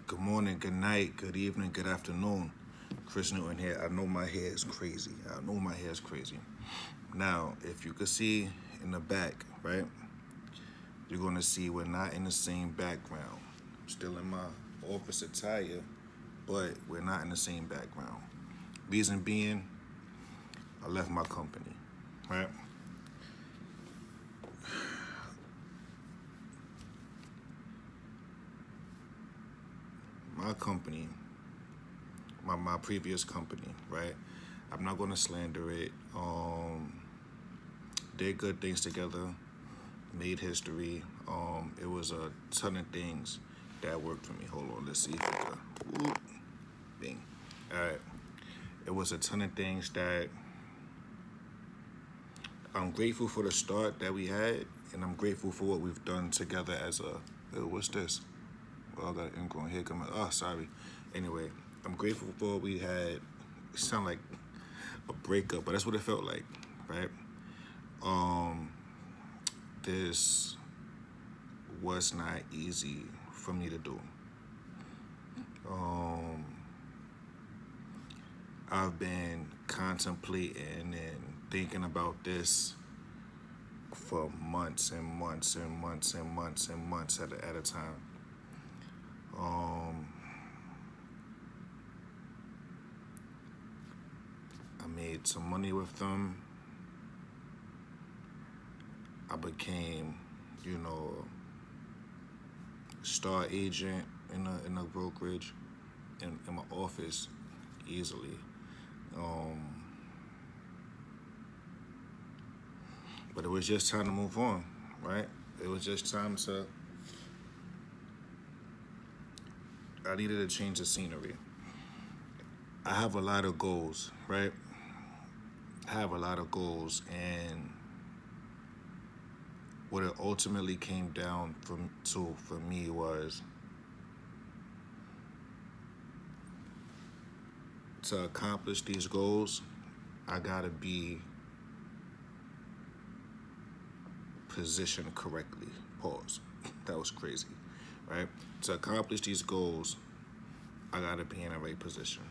Good morning, good night, good evening, good afternoon. Chris Newton here. I know my hair is crazy. I know my hair is crazy. Now, if you could see in the back, right, you're gonna see we're not in the same background. I'm still in my office attire, but we're not in the same background. Reason being, I left my company, right? My company, my previous company, right? I'm not gonna slander it. Did good things together, made history. It was a ton of things that worked for me. Hold on, let's see if it whoop, bing. All right, it was a ton of things that I'm grateful for the start that we had, and I'm grateful for what we've done together as a. What's this? Well, I got an ingrown hair coming. Oh, sorry. Anyway, I'm grateful for what we had. It sound like a breakup, but that's what it felt like, right? Um, this was not easy for me to do. Um, I've been contemplating and thinking about this for months and months and months and months and months at a time. Um, I made some money with them. I became, you know, star agent in a brokerage in my office easily. Um, but it was just time to move on, right? It was just time to. I needed to change the scenery. I have a lot of goals, right? I have a lot of goals, and what it ultimately came down for me was to accomplish these goals. I gotta be positioned correctly. Pause. That was crazy, right? To accomplish these goals, I gotta be in the right position.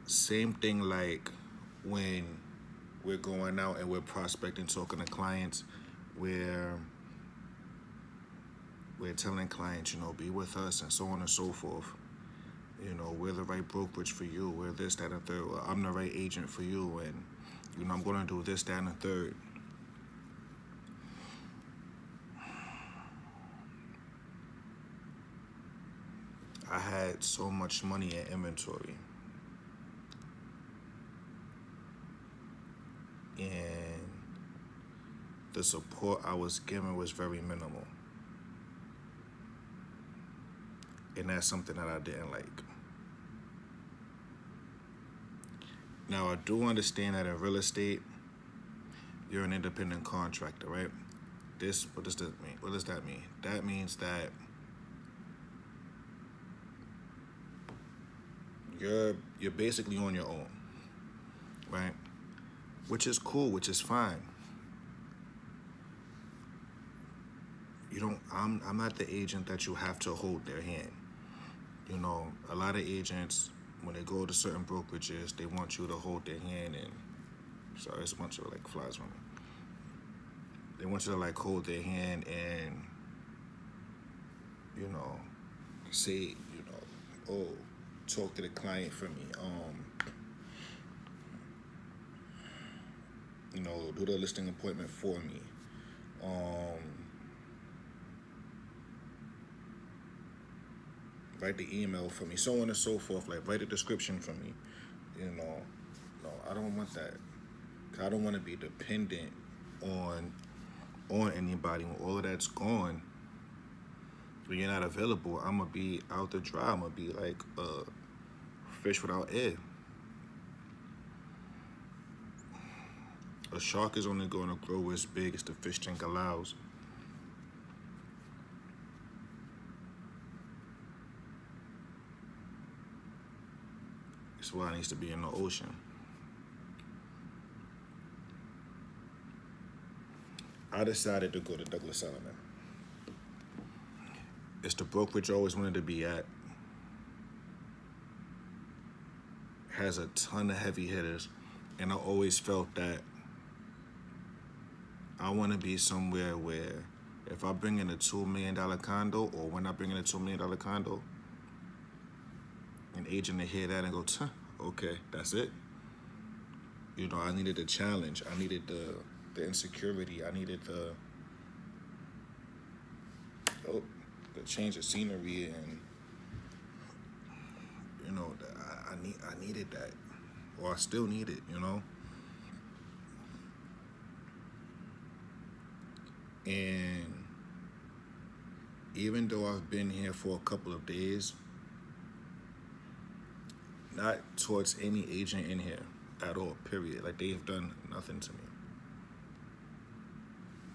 Same thing like when we're going out and we're prospecting, talking to clients, where we're telling clients, be with us and so on and so forth. We're the right brokerage for you. We're this, that, and third. Or I'm the right agent for you, and I'm gonna do this, that, and the third. I had so much money in inventory, and the support I was given was very minimal. And that's something that I didn't like. Now, I do understand that in real estate, you're an independent contractor, right? What does that mean? What does that mean? That means that you're basically on your own, right? Which is cool, which is fine. I'm not the agent that you have to hold their hand. A lot of agents, when they go to certain brokerages, they want you to hold their hand, and sorry, it's a bunch of like flies on me. They want you to like hold their hand and say, oh, talk to the client for me. Do the listing appointment for me. Write the email for me, so on and so forth. Like, write a description for me. No, I don't want that. I don't want to be dependent on anybody. When all of that's gone, when you're not available, I'm gonna be out to dry. I'm gonna be like a fish without air. A shark is only going to grow as big as the fish tank allows. That's why it needs to be in the ocean. I decided to go to Douglas Elliman. It's the brokerage I always wanted to be at. Has a ton of heavy hitters, and I always felt that I want to be somewhere where if I bring in a $2 million condo, or when I bring in a $2 million condo, an agent to hear that and go, okay, that's it. You know, I needed the challenge. I needed the insecurity. I needed the change of scenery, and you know, I needed that, or I still need it. You know, and even though I've been here for a couple of days, not towards any agent in here at all, period. Like, they have done nothing to me.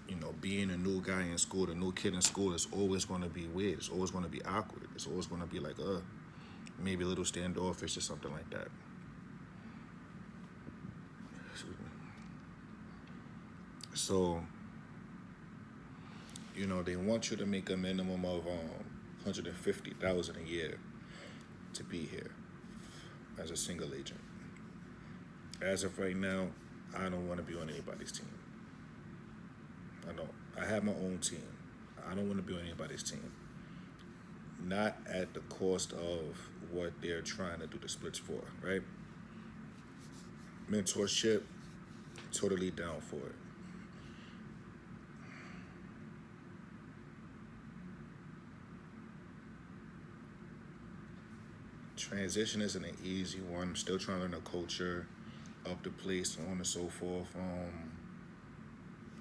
You know, being a new guy in school, the new kid in school, is always going to be weird. It's always going to be awkward. It's always going to be like, maybe a little standoffish or something like that. So, you know, they want you to make a minimum of $150,000 a year to be here as a single agent. As of right now, I don't want to be on anybody's team. I don't. I have my own team. I don't want to be on anybody's team. Not at the cost of what they're trying to do the splits for, right? Mentorship, totally down for it. Transition isn't an easy one. I'm still trying to learn the culture of the place, so on and so forth.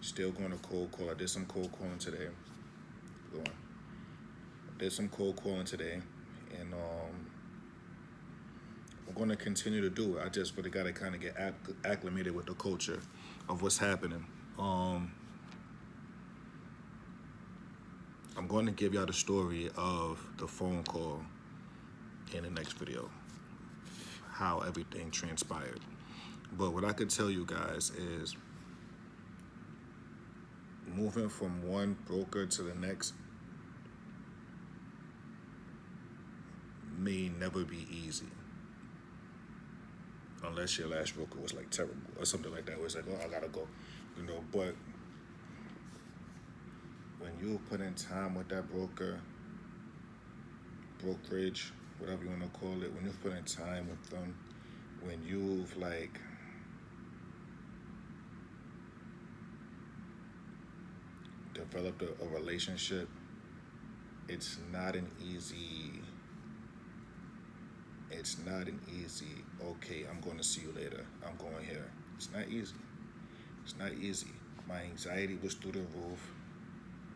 Still going to cold call. I did some cold calling today. And I'm going to continue to do it. I just really got to kind of get acclimated with the culture of what's happening. I'm going to give y'all the story of the phone call in the next video, how everything transpired. But what I could tell you guys is, moving from one broker to the next may never be easy, unless your last broker was like terrible or something like that, where it's like, oh, I gotta go, you know. But when you put in time with that brokerage, whatever you want to call it, when you've put in time with them, when you've like developed a relationship, it's not an easy, okay, I'm going to see you later, I'm going here. It's not easy. My anxiety was through the roof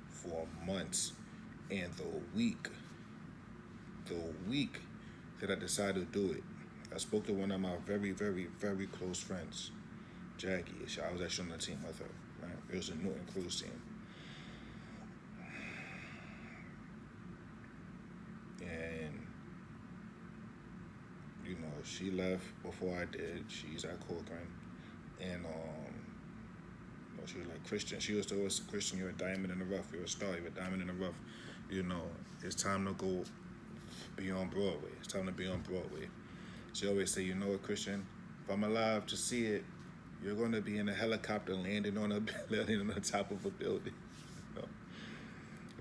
for months, and the week that I decided to do it, I spoke to one of my very, very, very close friends, Jackie. I was actually on the team with her, right? It was a Newton Cruise team. And, you know, she left before I did. She's at Corcoran. And, you know, she was like, Christian. She was always, Christian, you're a diamond in the rough. You're a star. You're a diamond in the rough. You know, it's time to go be on Broadway. It's time to be on Broadway. She always say, you know what, Christian, if I'm alive to see it, you're going to be in a helicopter landing on the top of a building. You know?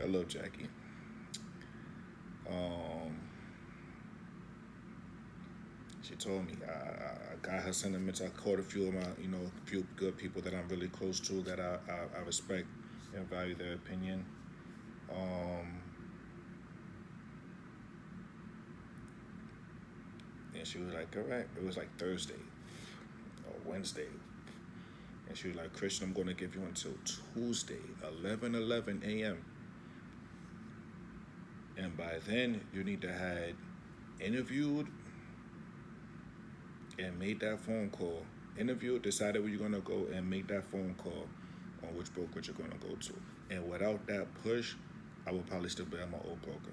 I love Jackie. She told me, I got her sentiments. I called a few of my, you know, few good people that I'm really close to, that I respect and value their opinion. And she was like, all right. It was like Thursday or Wednesday. And she was like, Christian, I'm going to give you until Tuesday, 11 a.m. And by then, you need to have interviewed and made that phone call. Interviewed, decided where you're going to go, and make that phone call on which brokerage you're going to go to. And without that push, I would probably still be at my old broker.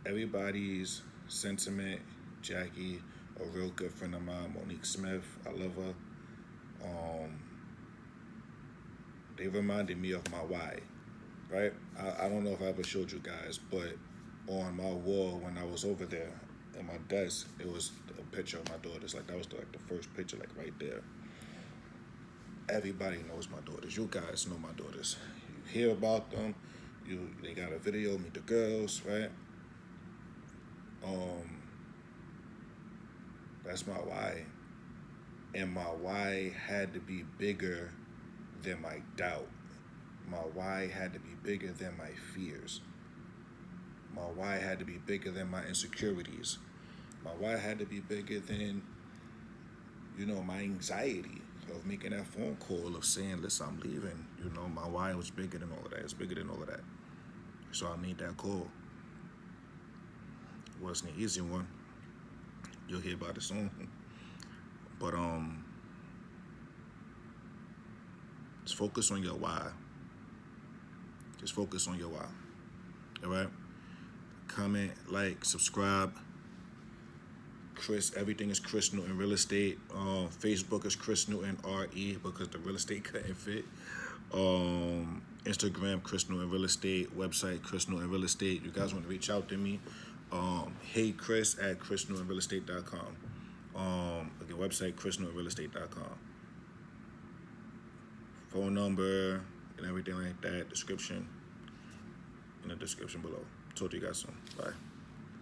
Everybody's sentiment, Jackie, a real good friend of mine, Monique Smith. I love her. They reminded me of my why, right? I don't know if I ever showed you guys, but on my wall when I was over there at my desk, it was a picture of my daughters. Like that was like the first picture, like right there. Everybody knows my daughters. You guys know my daughters. You hear about them. They got a video, meet the girls, right? That's my why. And my why had to be bigger than my doubt. My why had to be bigger than my fears. My why had to be bigger than my insecurities. My why had to be bigger than, my anxiety of making that phone call, of saying, listen, I'm leaving. My why was bigger than all of that. It's bigger than all of that. So I made that call. It wasn't an easy one. You'll hear about it soon. But just focus on your why. Just focus on your why. All right? Comment, like, subscribe. Everything is Chris Newton Real Estate. Facebook is Chris Newton RE because the real estate couldn't fit. Instagram, Chris Newton Real Estate. Website, Chris Newton Real Estate. You guys want to reach out to me? Hey Chris at ChrisNewtonRealEstate.com. Again, website, ChrisNewtonRealEstate.com. Phone number and everything like that. Description in the description below. Talk to you guys soon. Bye.